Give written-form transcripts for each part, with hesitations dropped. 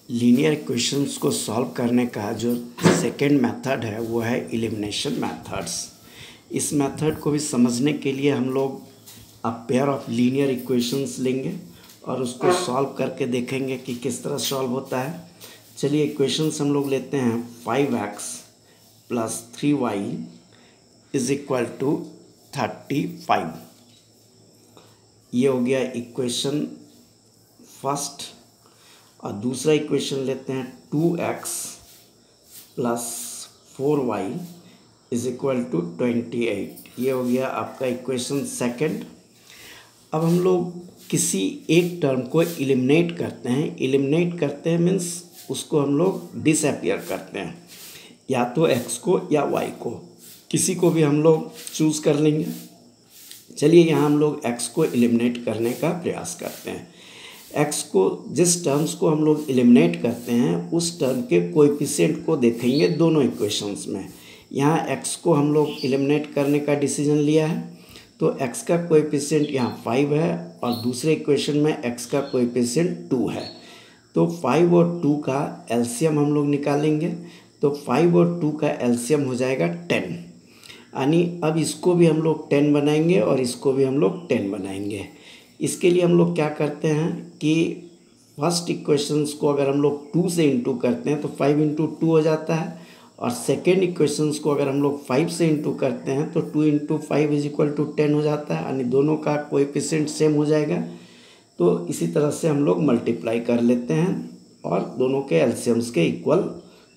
Linear equations को solve करने का जो सेकेंड मेथड है वो है एलिमिनेशन मेथड्स। इस मेथड को भी समझने के लिए हम लोग a pair of linear equations लेंगे और उसको सॉल्व करके देखेंगे कि किस तरह सॉल्व होता है। चलिए इक्वेशंस हम लोग लेते हैं। 5x + 3y = 35। ये हो गया इक्वेशन फर्स्ट। और दूसरा इक्वेशन लेते हैं 2x + 4y = 28। ये हो गया आपका इक्वेशन सेकंड। अब हम लोग किसी एक टर्म को एलिमिनेट करते हैं। एलिमिनेट करते हैं मीन्स उसको हम लोग डिसअपियर करते हैं, या तो x को या y को, किसी को भी हम लोग चूज़ कर लेंगे। चलिए यहाँ हम लोग x को एलिमिनेट करने का प्रयास करते हैं। x को, जिस टर्म्स को हम लोग एलिमिनेट करते हैं उस टर्म के कोएफिशिएंट को देखेंगे दोनों इक्वेशंस में। यहाँ x को हम लोग एलिमिनेट करने का डिसीजन लिया है, तो x का कोएफिशिएंट यहाँ 5 है और दूसरे इक्वेशन में x का कोएफिशिएंट 2 है। तो 5 और 2 का एलसीएम हम लोग निकालेंगे, तो 5 और 2 का एलसीएम हो जाएगा 10। यानी अब इसको भी हम लोग 10 बनाएंगे और इसको भी हम लोग 10 बनाएंगे। इसके लिए हम लोग क्या करते हैं कि फर्स्ट इक्वेशंस को अगर हम लोग 2 से इंटू करते हैं तो 5 × 2 हो जाता है, और सेकेंड इक्वेशंस को अगर हम लोग 5 से इंटू करते हैं तो 2 × 5 = 10 हो जाता है। यानी दोनों का कोएफिशिएंट सेम हो जाएगा। तो इसी तरह से हम लोग मल्टीप्लाई कर लेते हैं और दोनों के एलसीएम्स के इक्वल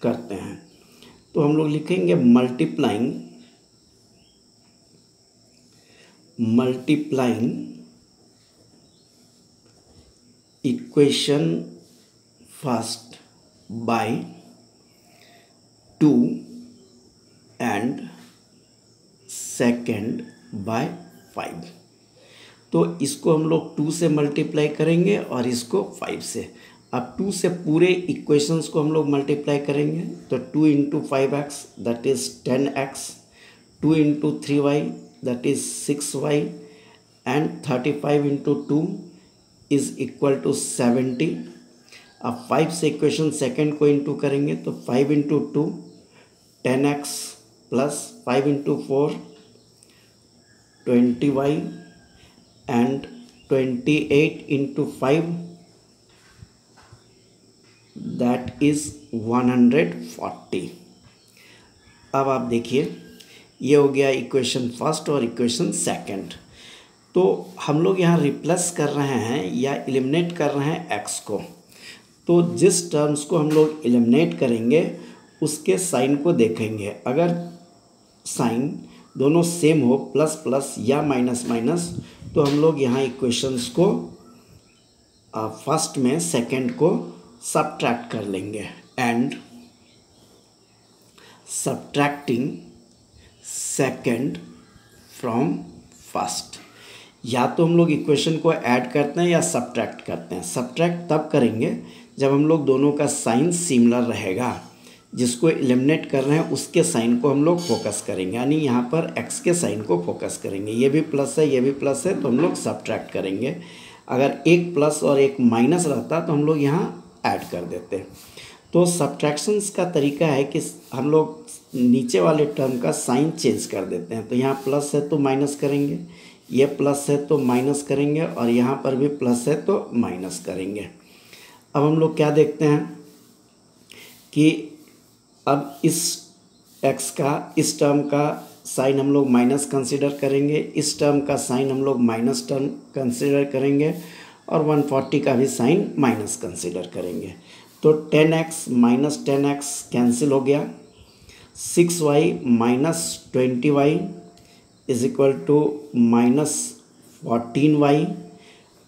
करते हैं। तो हम लोग लिखेंगे multiplying equation first by 2 and second by 5। तो इसको हम लोग 2 से मल्टीप्लाई करेंगे और इसको 5 से। अब 2 से पूरे इक्वेशंस को हम लोग मल्टीप्लाई करेंगे, तो 2 × 5x that is 10x, 2 × 3y that is 6y, and 35 × 2 = 70। अब 5 से इक्वेशन सेकेंड को इंटू करेंगे, तो 5 × 2 10x + 5 × 4 20y, and 28 × 5 that is 140। अब आप देखिए ये हो गया इक्वेशन फर्स्ट और इक्वेशन सेकंड। तो हम लोग यहाँ रिप्लेस कर रहे हैं या एलिमिनेट कर रहे हैं x को। तो जिस टर्म्स को हम लोग एलिमिनेट करेंगे उसके साइन को देखेंगे। अगर साइन दोनों सेम हो, प्लस प्लस या माइनस माइनस, तो हम लोग यहाँ इक्वेशंस को फर्स्ट में सेकंड को सब्ट्रैक्ट कर लेंगे। And subtracting second from first, या तो हम लोग इक्वेशन को ऐड करते हैं या सब्ट्रैक्ट करते हैं। सब्ट्रैक्ट तब करेंगे जब हम लोग दोनों का साइन सिमिलर रहेगा। जिसको एलिमिनेट कर रहे हैं उसके साइन को हम लोग फोकस करेंगे, यानी यहाँ पर x के साइन को फोकस करेंगे। ये भी प्लस है, ये भी प्लस है, तो हम लोग सब्ट्रैक्ट करेंगे। अगर एक प्लस और एक माइनस रहता तो हम लोग यहाँ ऐड कर देते। तो सब्ट्रैक्शंस का तरीका है कि हम लोग नीचे वाले टर्म का साइन चेंज कर देते हैं। तो यहाँ प्लस है तो माइनस करेंगे, ये प्लस है तो माइनस करेंगे, और यहाँ पर भी प्लस है तो माइनस करेंगे। अब हम लोग क्या देखते हैं कि अब इस x का, इस टर्म का साइन हम लोग माइनस कंसिडर करेंगे, इस टर्म का साइन हम लोग माइनस टर्म कंसिडर करेंगे, और 140 का भी साइन माइनस कंसिडर करेंगे। तो 10x - 10x कैंसिल हो गया, 6y - 20y = -14y,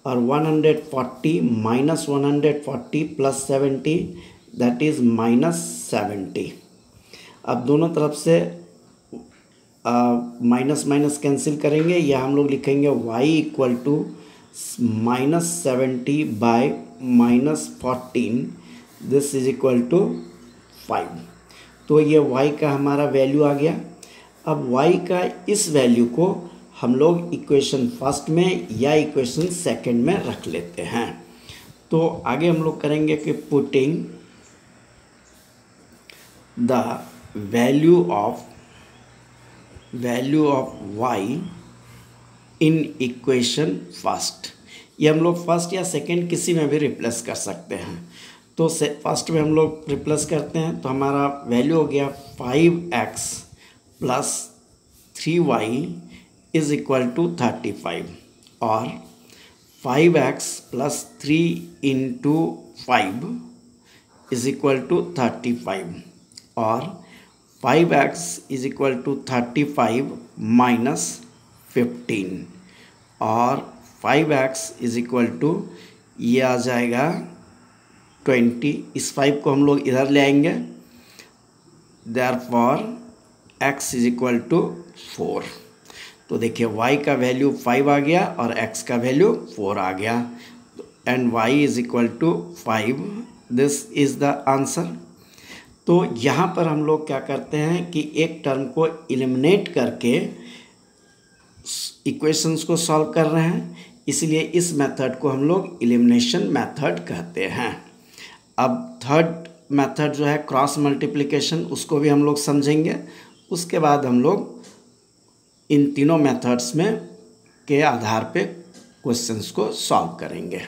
और 140 - 140 + 70 दैट इज़ -70। अब दोनों तरफ से माइनस माइनस कैंसिल करेंगे, या हम लोग लिखेंगे y = -70 / -14 दिस = 5। तो ये y का हमारा वैल्यू आ गया। अब y का इस वैल्यू को हम लोग इक्वेशन फर्स्ट में या इक्वेशन सेकंड में रख लेते हैं। तो आगे हम लोग करेंगे कि putting the value of y in equation first. ये हम लोग फर्स्ट या सेकंड किसी में भी रिप्लेस कर सकते हैं। तो फर्स्ट में हम लोग रिप्लेस करते हैं तो हमारा वैल्यू हो गया 5x plus 3y is equal to 35 और 5x plus 3 into 5 is equal to 35 और 5x is equal to 35 minus 15 और 5x इज इक्वल टू ये आ जाएगा 20। इस 5 को हम लोग इधर ले आएंगे, therefore x is equal to 4। तो देखिए y का वैल्यू 5 आ गया और x का वैल्यू 4 आ गया and y is equal to 5। This is the answer. तो यहाँ पर हम लोग क्या करते हैं कि एक टर्म को एलिमिनेट करके इक्वेशंस को सॉल्व कर रहे हैं, इसलिए इस मेथड को हम लोग एलिमिनेशन मेथड कहते हैं। अब थर्ड मेथड जो है क्रॉस मल्टीप्लिकेशन, उसको भी हम लोग समझेंगे। उसके बाद हम लोग इन तीनों मेथड्स में के आधार पे क्वेश्चंस को सॉल्व करेंगे।